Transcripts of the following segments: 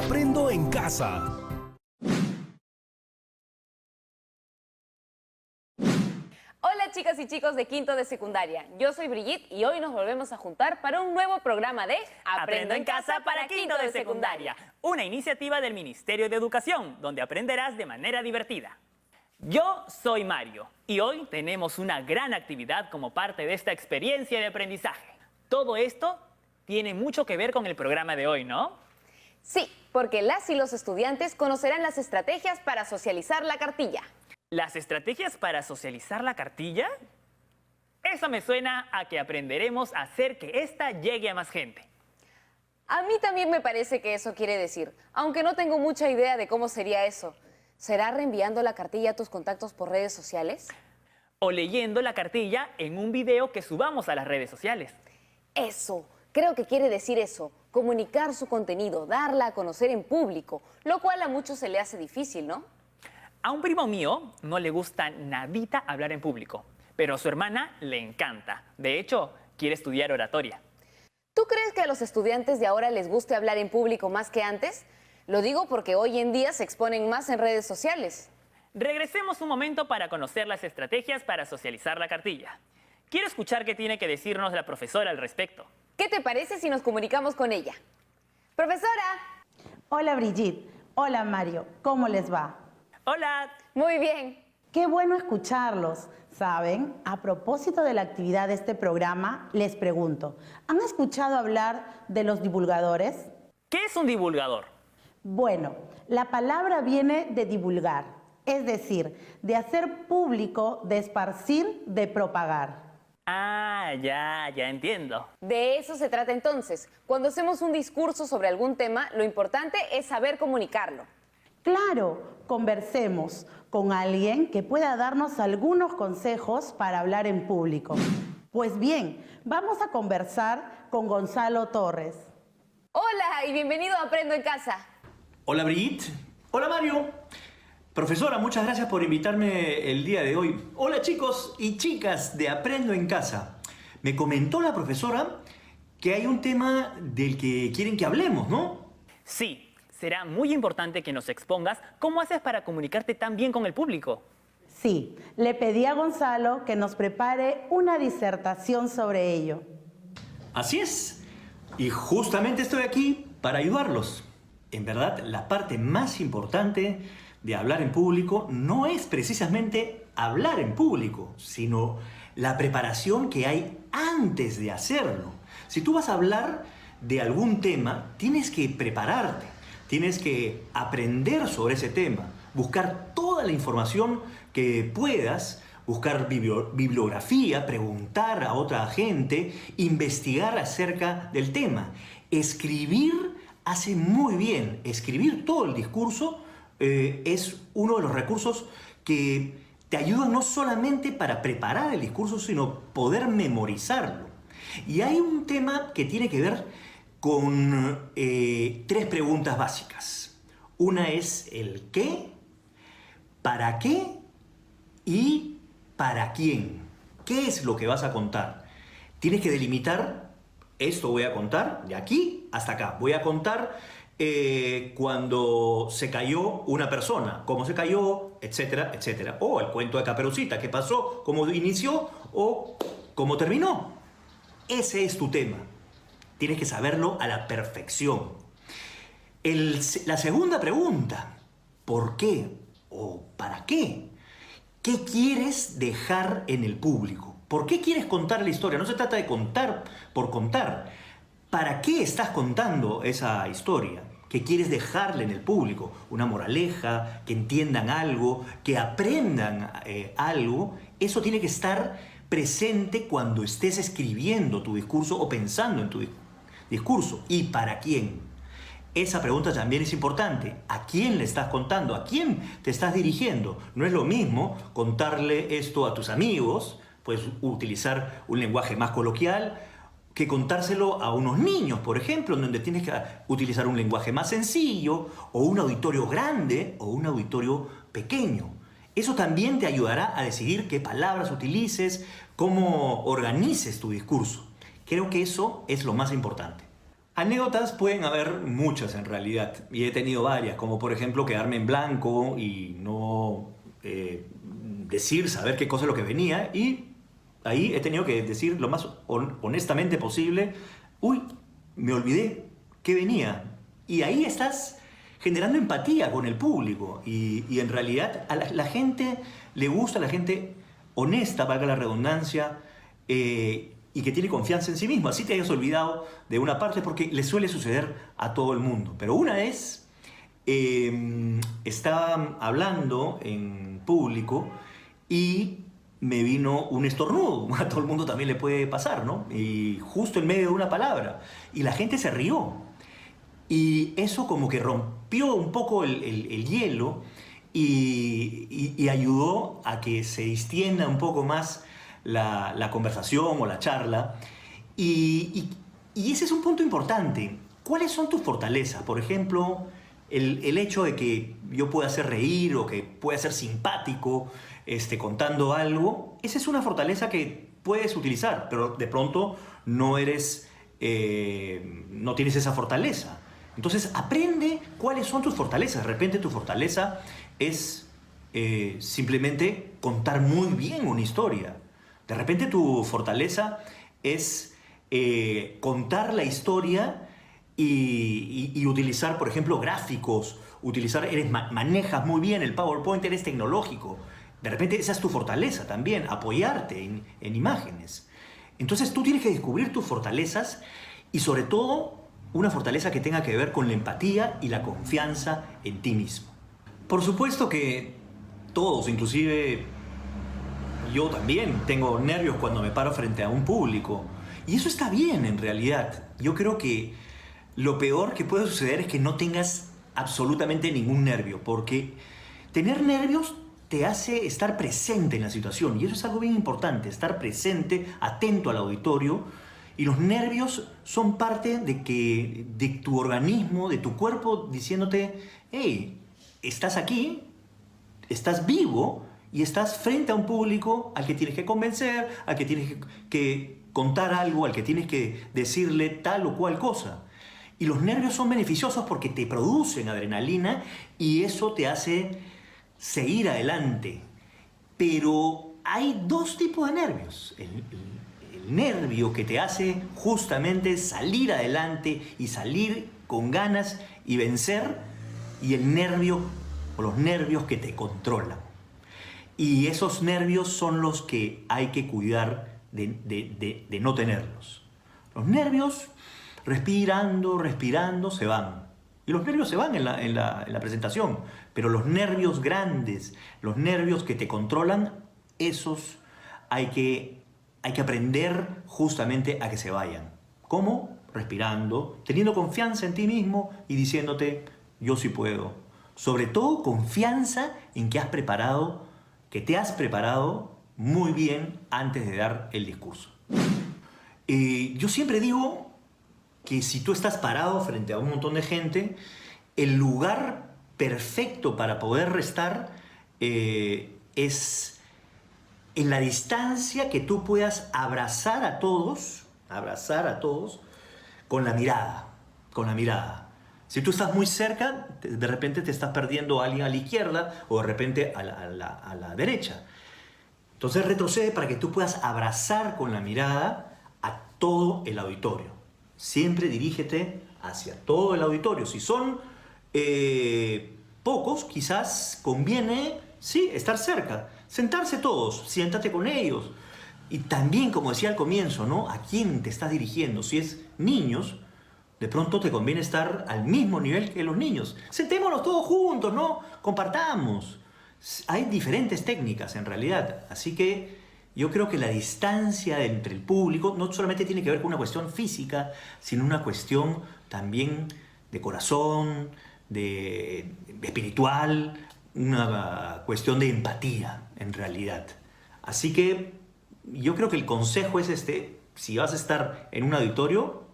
Aprendo en casa. Hola chicas y chicos de quinto de secundaria, yo soy Brigitte y hoy nos volvemos a juntar para un nuevo programa de Aprendo en casa para quinto de secundaria, una iniciativa del Ministerio de Educación, donde aprenderás de manera divertida. Yo soy Mario y hoy tenemos una gran actividad como parte de esta experiencia de aprendizaje. Todo esto tiene mucho que ver con el programa de hoy, ¿no? Sí, porque las y los estudiantes conocerán las estrategias para socializar la cartilla. ¿Las estrategias para socializar la cartilla? Eso me suena a que aprenderemos a hacer que esta llegue a más gente. A mí también me parece que eso quiere decir, aunque no tengo mucha idea de cómo sería eso. ¿Será reenviando la cartilla a tus contactos por redes sociales? O leyendo la cartilla en un video que subamos a las redes sociales. Eso, creo que quiere decir eso, comunicar su contenido, darla a conocer en público, lo cual a muchos se le hace difícil, ¿no? A un primo mío no le gusta nadita hablar en público, pero a su hermana le encanta. De hecho, quiere estudiar oratoria. ¿Tú crees que a los estudiantes de ahora les guste hablar en público más que antes? Lo digo porque hoy en día se exponen más en redes sociales. Regresemos un momento para conocer las estrategias para socializar la cartilla. Quiero escuchar qué tiene que decirnos la profesora al respecto. ¿Qué te parece si nos comunicamos con ella? ¡Profesora! Hola Brigitte, hola Mario, ¿cómo les va? ¡Hola! Muy bien. Qué bueno escucharlos. ¿Saben? A propósito de la actividad de este programa, les pregunto, ¿han escuchado hablar de los divulgadores? ¿Qué es un divulgador? Bueno, la palabra viene de divulgar, es decir, de hacer público, de esparcir, de propagar. Ah, ya entiendo. De eso se trata entonces. Cuando hacemos un discurso sobre algún tema, lo importante es saber comunicarlo. Claro, conversemos con alguien que pueda darnos algunos consejos para hablar en público. Pues bien, vamos a conversar con Gonzalo Torres. Hola y bienvenido a Aprendo en Casa. Hola Brigitte. Hola Mario. Profesora, muchas gracias por invitarme el día de hoy. Hola chicos y chicas de Aprendo en Casa. Me comentó la profesora que hay un tema del que quieren que hablemos, ¿no? Sí. Será muy importante que nos expongas cómo haces para comunicarte tan bien con el público. Sí, le pedí a Gonzalo que nos prepare una disertación sobre ello. Así es. Y justamente estoy aquí para ayudarlos. En verdad, la parte más importante de hablar en público no es precisamente hablar en público, sino la preparación que hay antes de hacerlo. Si tú vas a hablar de algún tema, tienes que prepararte. Tienes que aprender sobre ese tema, buscar toda la información que puedas, buscar bibliografía, preguntar a otra gente, investigar acerca del tema. Escribir hace muy bien. Escribir todo el discurso es uno de los recursos que te ayudan no solamente para preparar el discurso, sino poder memorizarlo. Y hay un tema que tiene que ver con tres preguntas básicas. Una es el qué, para qué y para quién. ¿Qué es lo que vas a contar? Tienes que delimitar, esto voy a contar de aquí hasta acá. Voy a contar cuando se cayó una persona, cómo se cayó, etcétera, etcétera. O el cuento de Caperucita, qué pasó, cómo inició o cómo terminó. Ese es tu tema. Tienes que saberlo a la perfección. La segunda pregunta, ¿por qué o para qué? ¿Qué quieres dejar en el público? ¿Por qué quieres contar la historia? No se trata de contar por contar. ¿Para qué estás contando esa historia? ¿Qué quieres dejarle en el público? Una moraleja, que entiendan algo, que aprendan algo. Eso tiene que estar presente cuando estés escribiendo tu discurso o pensando en tu discurso. ¿Y para quién? Esa pregunta también es importante. ¿A quién le estás contando? ¿A quién te estás dirigiendo? No es lo mismo contarle esto a tus amigos, puedes utilizar un lenguaje más coloquial, que contárselo a unos niños, por ejemplo, en donde tienes que utilizar un lenguaje más sencillo, o un auditorio grande, o un auditorio pequeño. Eso también te ayudará a decidir qué palabras utilices, cómo organices tu discurso. Creo que eso es lo más importante. Anécdotas pueden haber muchas en realidad, y he tenido varias, como por ejemplo quedarme en blanco y no saber qué cosa es lo que venía, y ahí he tenido que decir lo más honestamente posible, uy, me olvidé qué venía. Y ahí estás generando empatía con el público, y en realidad a la gente le gusta, a la gente honesta, valga la redundancia, y que tiene confianza en sí mismo. Así te hayas olvidado de una parte, porque le suele suceder a todo el mundo. Pero una vez estaba hablando en público y me vino un estornudo. A todo el mundo también le puede pasar, ¿no? Y justo en medio de una palabra. Y la gente se rió. Y eso como que rompió un poco el hielo y ayudó a que se distienda un poco más la conversación o la charla. Y ese es un punto importante. ¿Cuáles son tus fortalezas? Por ejemplo, el hecho de que yo pueda hacer reír o que pueda ser simpático contando algo, esa es una fortaleza que puedes utilizar, pero de pronto no tienes esa fortaleza. Entonces aprende cuáles son tus fortalezas. De repente tu fortaleza es simplemente contar muy bien una historia. De repente tu fortaleza es contar la historia y utilizar, por ejemplo, gráficos, manejas muy bien el PowerPoint, eres tecnológico. De repente esa es tu fortaleza también, apoyarte en imágenes. Entonces tú tienes que descubrir tus fortalezas y sobre todo una fortaleza que tenga que ver con la empatía y la confianza en ti mismo. Por supuesto que todos, inclusive yo también, tengo nervios cuando me paro frente a un público. Y eso está bien en realidad. Yo creo que lo peor que puede suceder es que no tengas absolutamente ningún nervio, porque tener nervios te hace estar presente en la situación. Y eso es algo bien importante, estar presente, atento al auditorio. Y los nervios son parte de tu organismo, de tu cuerpo, diciéndote, hey, estás aquí, estás vivo y estás frente a un público al que tienes que convencer, al que tienes que contar algo, al que tienes que decirle tal o cual cosa. Y los nervios son beneficiosos porque te producen adrenalina y eso te hace seguir adelante. Pero hay dos tipos de nervios. El nervio que te hace justamente salir adelante y salir con ganas y vencer, y el nervio o los nervios que te controlan. Y esos nervios son los que hay que cuidar de no tenerlos. Los nervios, respirando, se van. Y los nervios se van en la presentación, pero los nervios grandes, los nervios que te controlan, esos hay que aprender justamente a que se vayan. ¿Cómo? Respirando, teniendo confianza en ti mismo y diciéndote, yo sí puedo. Sobre todo confianza en que te has preparado muy bien antes de dar el discurso. Yo siempre digo que si tú estás parado frente a un montón de gente, el lugar perfecto para poder restar es en la distancia que tú puedas abrazar a todos con la mirada. Si tú estás muy cerca, de repente te estás perdiendo a alguien a la izquierda o de repente a la derecha. Entonces retrocede para que tú puedas abrazar con la mirada a todo el auditorio. Siempre dirígete hacia todo el auditorio. Si son pocos, quizás conviene, sí, estar cerca. Sentarse todos, siéntate con ellos. Y también, como decía al comienzo, ¿no? ¿A quién te estás dirigiendo? Si es niños, de pronto te conviene estar al mismo nivel que los niños. Sentémonos todos juntos, ¿no? Compartamos. Hay diferentes técnicas en realidad. Así que yo creo que la distancia entre el público no solamente tiene que ver con una cuestión física, sino una cuestión también de corazón, de espiritual, una cuestión de empatía en realidad. Así que yo creo que el consejo es si vas a estar en un auditorio,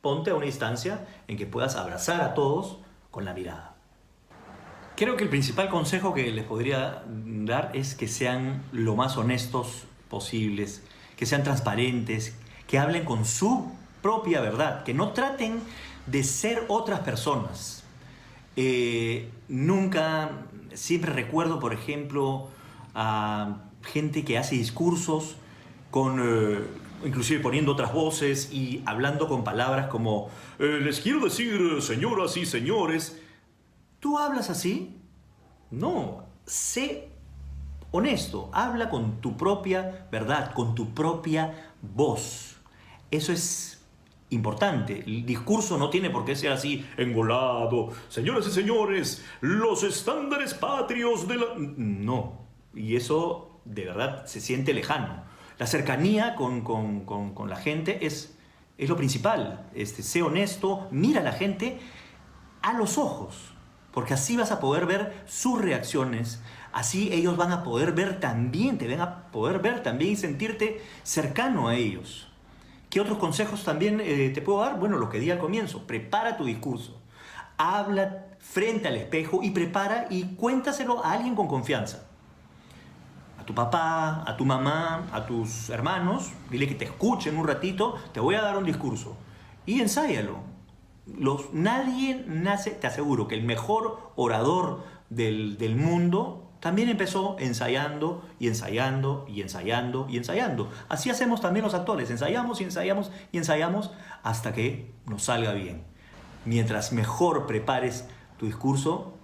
ponte a una distancia en que puedas abrazar a todos con la mirada. Creo que el principal consejo que les podría dar es que sean lo más honestos posibles, que sean transparentes, que hablen con su propia verdad, que no traten de ser otras personas. Siempre recuerdo, por ejemplo, a gente que hace discursos inclusive poniendo otras voces y hablando con palabras como les quiero decir, señoras y señores. ¿Tú hablas así? No, sé honesto, habla con tu propia verdad, con tu propia voz. Eso es importante. El discurso no tiene por qué ser así, engolado. Señoras y señores, los estándares patrios de la... No, y eso de verdad se siente lejano. La cercanía con la gente es lo principal. Sé honesto, mira a la gente a los ojos, porque así vas a poder ver sus reacciones, así ellos van a poder ver también, te van a poder ver también y sentirte cercano a ellos. ¿Qué otros consejos también te puedo dar? Bueno, lo que di al comienzo, prepara tu discurso, habla frente al espejo y prepara y cuéntaselo a alguien con confianza. A tu papá, a tu mamá, a tus hermanos, dile que te escuchen un ratito, te voy a dar un discurso y ensáyalo. Nadie nace, te aseguro que el mejor orador del mundo también empezó ensayando y ensayando y ensayando y ensayando. Así hacemos también los actores, ensayamos y ensayamos y ensayamos hasta que nos salga bien. Mientras mejor prepares tu discurso,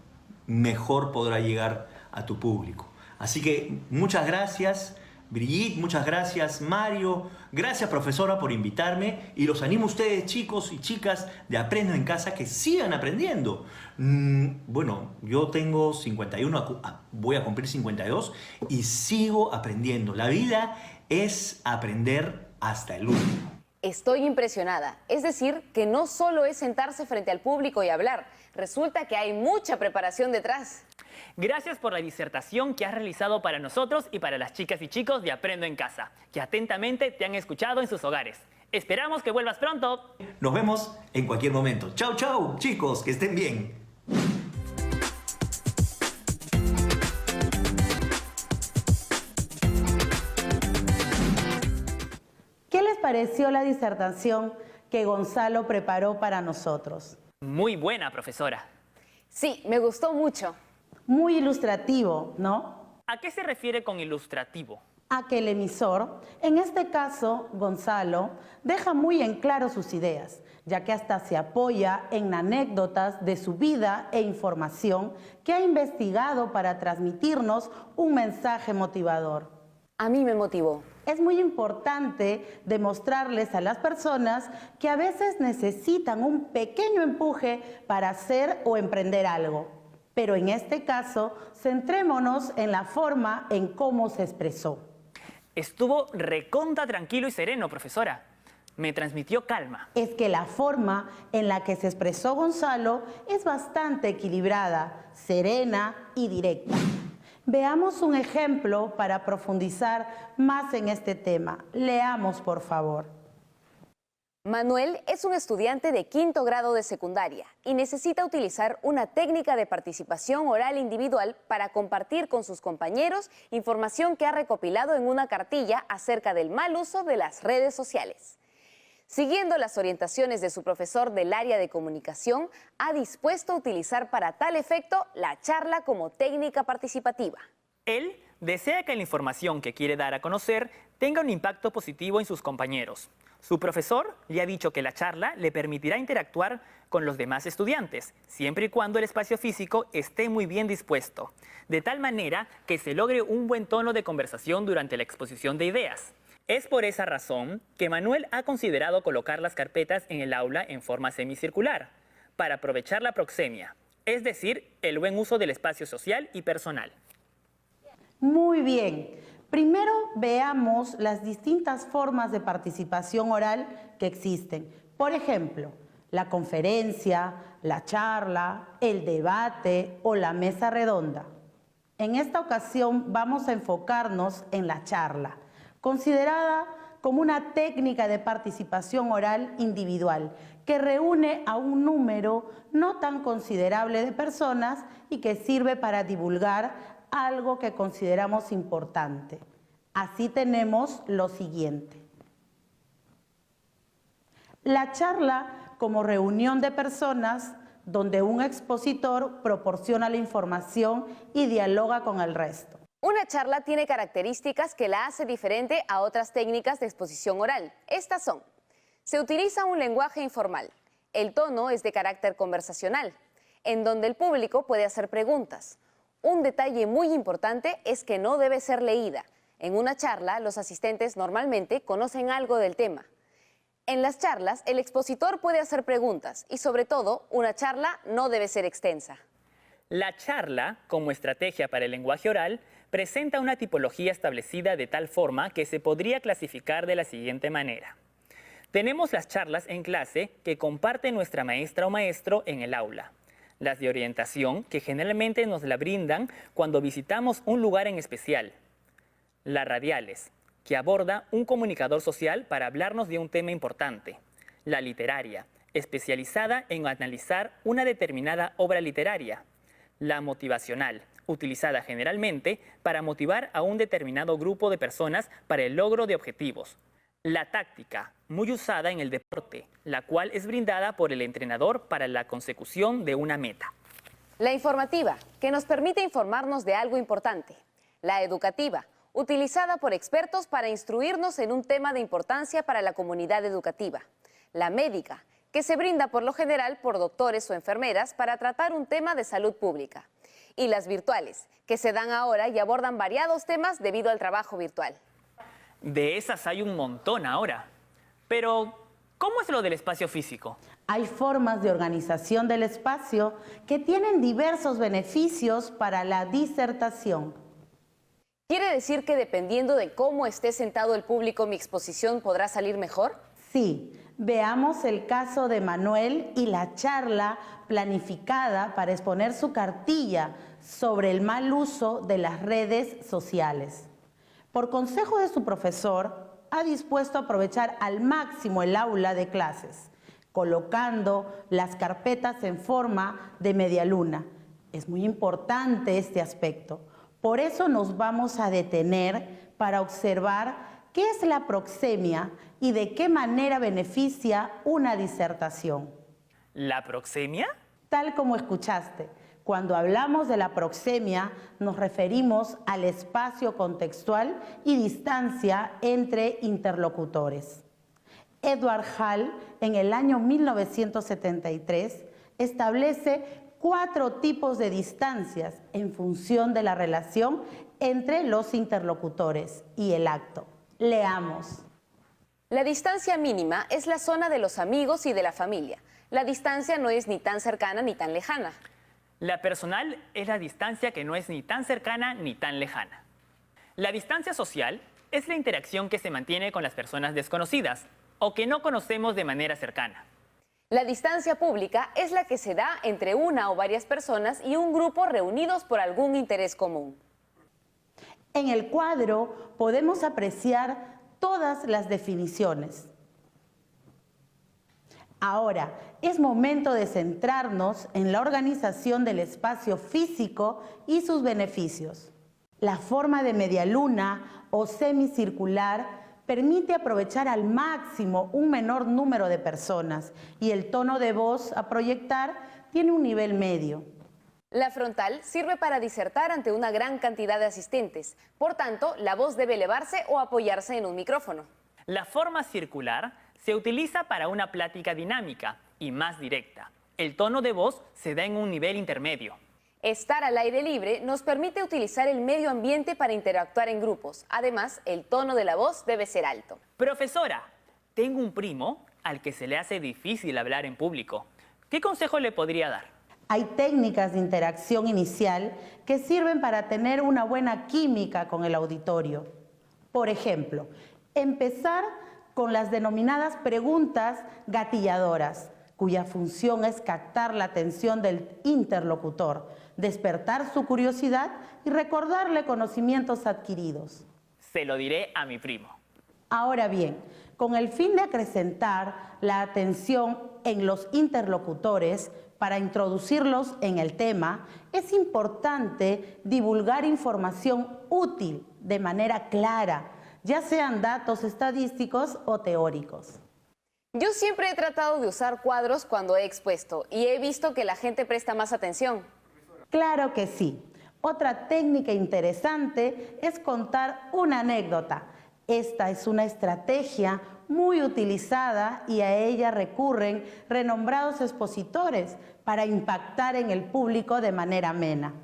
mejor podrá llegar a tu público. Así que muchas gracias, Brigitte, muchas gracias, Mario, gracias, profesora, por invitarme, y los animo a ustedes, chicos y chicas de Aprendo en Casa, que sigan aprendiendo. Bueno, yo tengo 51, voy a cumplir 52 y sigo aprendiendo. La vida es aprender hasta el último. Estoy impresionada. Es decir, que no solo es sentarse frente al público y hablar. Resulta que hay mucha preparación detrás. Gracias por la disertación que has realizado para nosotros y para las chicas y chicos de Aprendo en Casa, que atentamente te han escuchado en sus hogares. Esperamos que vuelvas pronto. Nos vemos en cualquier momento. Chau, chau, chicos, que estén bien. ¿Qué les pareció la disertación que Gonzalo preparó para nosotros? Muy buena, profesora. Sí, me gustó mucho. Muy ilustrativo, ¿no? ¿A qué se refiere con ilustrativo? A que el emisor, en este caso Gonzalo, deja muy en claro sus ideas, ya que hasta se apoya en anécdotas de su vida e información que ha investigado para transmitirnos un mensaje motivador. A mí me motivó. Es muy importante demostrarles a las personas que a veces necesitan un pequeño empuje para hacer o emprender algo. Pero en este caso, centrémonos en la forma en cómo se expresó. Estuvo recontra tranquilo y sereno, profesora. Me transmitió calma. Es que la forma en la que se expresó Gonzalo es bastante equilibrada, serena y directa. Veamos un ejemplo para profundizar más en este tema. Leamos, por favor. Manuel es un estudiante de 5º grado de secundaria y necesita utilizar una técnica de participación oral individual para compartir con sus compañeros información que ha recopilado en una cartilla acerca del mal uso de las redes sociales. Siguiendo las orientaciones de su profesor del área de comunicación, ha dispuesto a utilizar para tal efecto la charla como técnica participativa. Él desea que la información que quiere dar a conocer tenga un impacto positivo en sus compañeros. Su profesor le ha dicho que la charla le permitirá interactuar con los demás estudiantes, siempre y cuando el espacio físico esté muy bien dispuesto, de tal manera que se logre un buen tono de conversación durante la exposición de ideas. Es por esa razón que Manuel ha considerado colocar las carpetas en el aula en forma semicircular, para aprovechar la proxemia, es decir, el buen uso del espacio social y personal. Muy bien. Primero veamos las distintas formas de participación oral que existen. Por ejemplo, la conferencia, la charla, el debate o la mesa redonda. En esta ocasión vamos a enfocarnos en la charla, considerada como una técnica de participación oral individual que reúne a un número no tan considerable de personas y que sirve para divulgar algo que consideramos importante. Así tenemos lo siguiente. La charla como reunión de personas donde un expositor proporciona la información y dialoga con el resto. Una charla tiene características que la hace diferente a otras técnicas de exposición oral. Estas son: se utiliza un lenguaje informal, el tono es de carácter conversacional, en donde el público puede hacer preguntas. Un detalle muy importante es que no debe ser leída. En una charla, los asistentes normalmente conocen algo del tema. En las charlas, el expositor puede hacer preguntas y, sobre todo, una charla no debe ser extensa. La charla, como estrategia para el lenguaje oral, presenta una tipología establecida de tal forma que se podría clasificar de la siguiente manera. Tenemos las charlas en clase que comparte nuestra maestra o maestro en el aula. Las de orientación, que generalmente nos la brindan cuando visitamos un lugar en especial. Las radiales, que aborda un comunicador social para hablarnos de un tema importante. La literaria, especializada en analizar una determinada obra literaria. La motivacional, utilizada generalmente para motivar a un determinado grupo de personas para el logro de objetivos. La táctica, muy usada en el deporte, la cual es brindada por el entrenador para la consecución de una meta. La informativa, que nos permite informarnos de algo importante. La educativa, utilizada por expertos para instruirnos en un tema de importancia para la comunidad educativa. La médica, que se brinda por lo general por doctores o enfermeras para tratar un tema de salud pública. Y las virtuales, que se dan ahora y abordan variados temas debido al trabajo virtual. De esas hay un montón ahora. Pero, ¿cómo es lo del espacio físico? Hay formas de organización del espacio que tienen diversos beneficios para la disertación. ¿Quiere decir que dependiendo de cómo esté sentado el público, mi exposición podrá salir mejor? Sí, veamos el caso de Manuel y la charla planificada para exponer su cartilla sobre el mal uso de las redes sociales. Por consejo de su profesor, ha dispuesto a aprovechar al máximo el aula de clases, colocando las carpetas en forma de media luna. Es muy importante este aspecto. Por eso nos vamos a detener para observar qué es la proxemia y de qué manera beneficia una disertación. ¿La proxemia? Tal como escuchaste, cuando hablamos de la proxemia nos referimos al espacio contextual y distancia entre interlocutores. Edward Hall, en el año 1973, establece 4 tipos de distancias en función de la relación entre los interlocutores y el acto. Leamos. La distancia mínima es la zona de los amigos y de la familia. La distancia no es ni tan cercana ni tan lejana. La personal es la distancia que no es ni tan cercana ni tan lejana. La distancia social es la interacción que se mantiene con las personas desconocidas o que no conocemos de manera cercana. La distancia pública es la que se da entre una o varias personas y un grupo reunidos por algún interés común. En el cuadro podemos apreciar todas las definiciones. Ahora, es momento de centrarnos en la organización del espacio físico y sus beneficios. La forma de media luna o semicircular permite aprovechar al máximo un menor número de personas y el tono de voz a proyectar tiene un nivel medio. La frontal sirve para disertar ante una gran cantidad de asistentes. Por tanto, la voz debe elevarse o apoyarse en un micrófono. La forma circular se utiliza para una plática dinámica y más directa. El tono de voz se da en un nivel intermedio. Estar al aire libre nos permite utilizar el medio ambiente para interactuar en grupos. Además, el tono de la voz debe ser alto. Profesora, tengo un primo al que se le hace difícil hablar en público. ¿Qué consejo le podría dar? Hay técnicas de interacción inicial que sirven para tener una buena química con el auditorio. Por ejemplo, empezar con las denominadas preguntas gatilladoras, cuya función es captar la atención del interlocutor, despertar su curiosidad y recordarle conocimientos adquiridos. Se lo diré a mi primo. Ahora bien, con el fin de acrecentar la atención en los interlocutores para introducirlos en el tema, es importante divulgar información útil de manera clara, ya sean datos estadísticos o teóricos. Yo siempre he tratado de usar cuadros cuando he expuesto y he visto que la gente presta más atención. Claro que sí. Otra técnica interesante es contar una anécdota. Esta es una estrategia muy utilizada y a ella recurren renombrados expositores para impactar en el público de manera amena.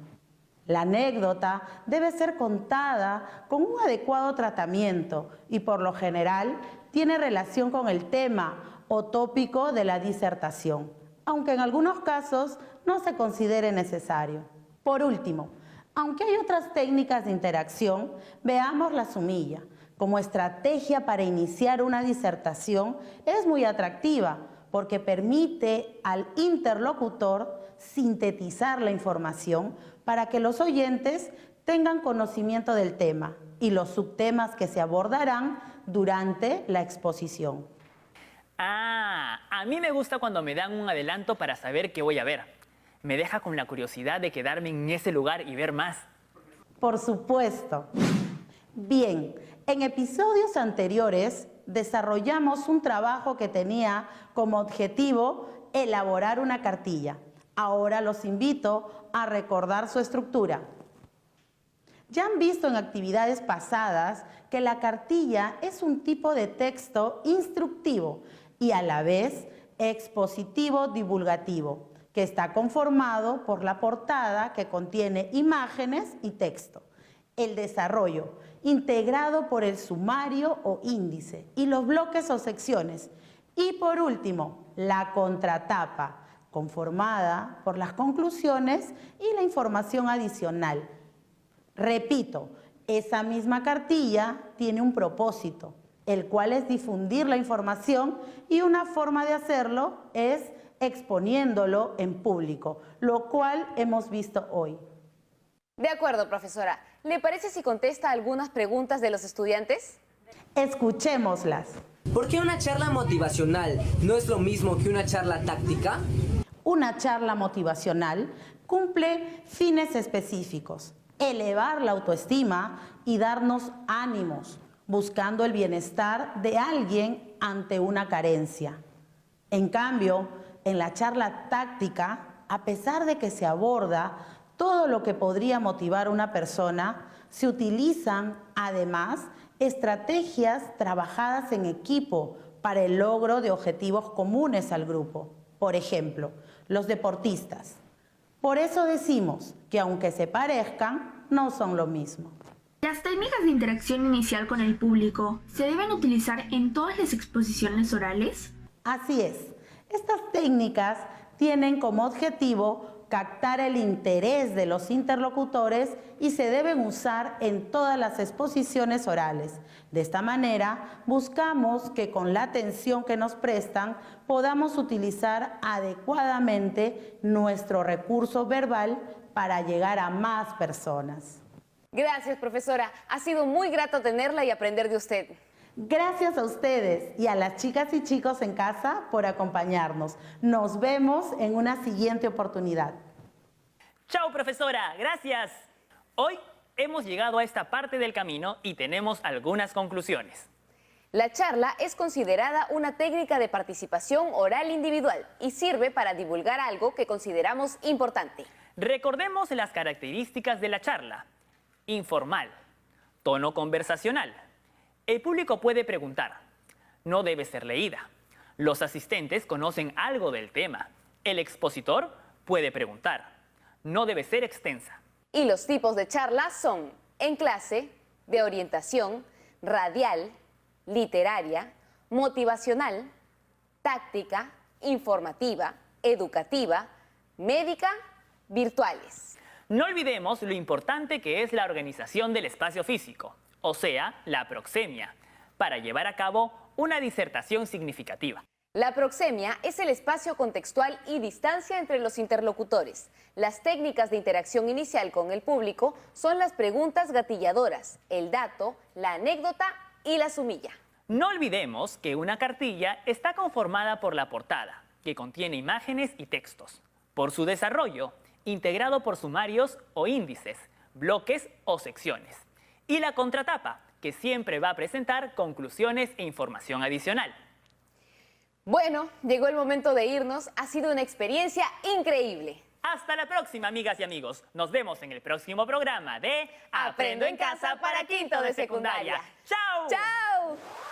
La anécdota debe ser contada con un adecuado tratamiento y por lo general tiene relación con el tema o tópico de la disertación, aunque en algunos casos no se considere necesario. Por último, aunque hay otras técnicas de interacción, veamos la sumilla. Como estrategia para iniciar una disertación es muy atractiva porque permite al interlocutor sintetizar la información para que los oyentes tengan conocimiento del tema y los subtemas que se abordarán durante la exposición. A mí me gusta cuando me dan un adelanto para saber qué voy a ver. Me deja con la curiosidad de quedarme en ese lugar y ver más. Por supuesto. Bien, en episodios anteriores desarrollamos un trabajo que tenía como objetivo elaborar una cartilla. Ahora los invito a recordar su estructura. Ya han visto en actividades pasadas que la cartilla es un tipo de texto instructivo y a la vez expositivo divulgativo, que está conformado por la portada que contiene imágenes y texto, el desarrollo integrado por el sumario o índice y los bloques o secciones, y por último, la contratapa, conformada por las conclusiones y la información adicional. Repito, esa misma cartilla tiene un propósito, el cual es difundir la información y una forma de hacerlo es exponiéndolo en público, lo cual hemos visto hoy. De acuerdo, profesora. ¿Le parece si contesta algunas preguntas de los estudiantes? Escuchémoslas. ¿Por qué una charla motivacional no es lo mismo que una charla táctica? Una charla motivacional cumple fines específicos, elevar la autoestima y darnos ánimos, buscando el bienestar de alguien ante una carencia. En cambio, en la charla táctica, a pesar de que se aborda todo lo que podría motivar a una persona, se utilizan además estrategias trabajadas en equipo para el logro de objetivos comunes al grupo. Por ejemplo, los deportistas. Por eso decimos que aunque se parezcan, no son lo mismo. Las técnicas de interacción inicial con el público se deben utilizar en todas las exposiciones orales. Así es. Estas técnicas tienen como objetivo captar el interés de los interlocutores y se deben usar en todas las exposiciones orales. De esta manera, buscamos que con la atención que nos prestan podamos utilizar adecuadamente nuestro recurso verbal para llegar a más personas. Gracias, profesora. Ha sido muy grato tenerla y aprender de usted. Gracias a ustedes y a las chicas y chicos en casa por acompañarnos. Nos vemos en una siguiente oportunidad. Chao, profesora. Gracias. Hoy hemos llegado a esta parte del camino y tenemos algunas conclusiones. La charla es considerada una técnica de participación oral individual y sirve para divulgar algo que consideramos importante. Recordemos las características de la charla. Informal. Tono conversacional. El público puede preguntar. No debe ser leída. Los asistentes conocen algo del tema. El expositor puede preguntar. No debe ser extensa. Y los tipos de charlas son en clase, de orientación, radial, literaria, motivacional, táctica, informativa, educativa, médica, virtuales. No olvidemos lo importante que es la organización del espacio físico, o sea, la proxemia, para llevar a cabo una disertación significativa. La proxemia es el espacio contextual y distancia entre los interlocutores. Las técnicas de interacción inicial con el público son las preguntas gatilladoras, el dato, la anécdota y la sumilla. No olvidemos que una cartilla está conformada por la portada, que contiene imágenes y textos. Por su desarrollo, integrado por sumarios o índices, bloques o secciones. Y la contratapa, que siempre va a presentar conclusiones e información adicional. Bueno, llegó el momento de irnos. Ha sido una experiencia increíble. Hasta la próxima, amigas y amigos. Nos vemos en el próximo programa de Aprendo en Casa para Quinto de Secundaria. ¡Chao! ¡Chao!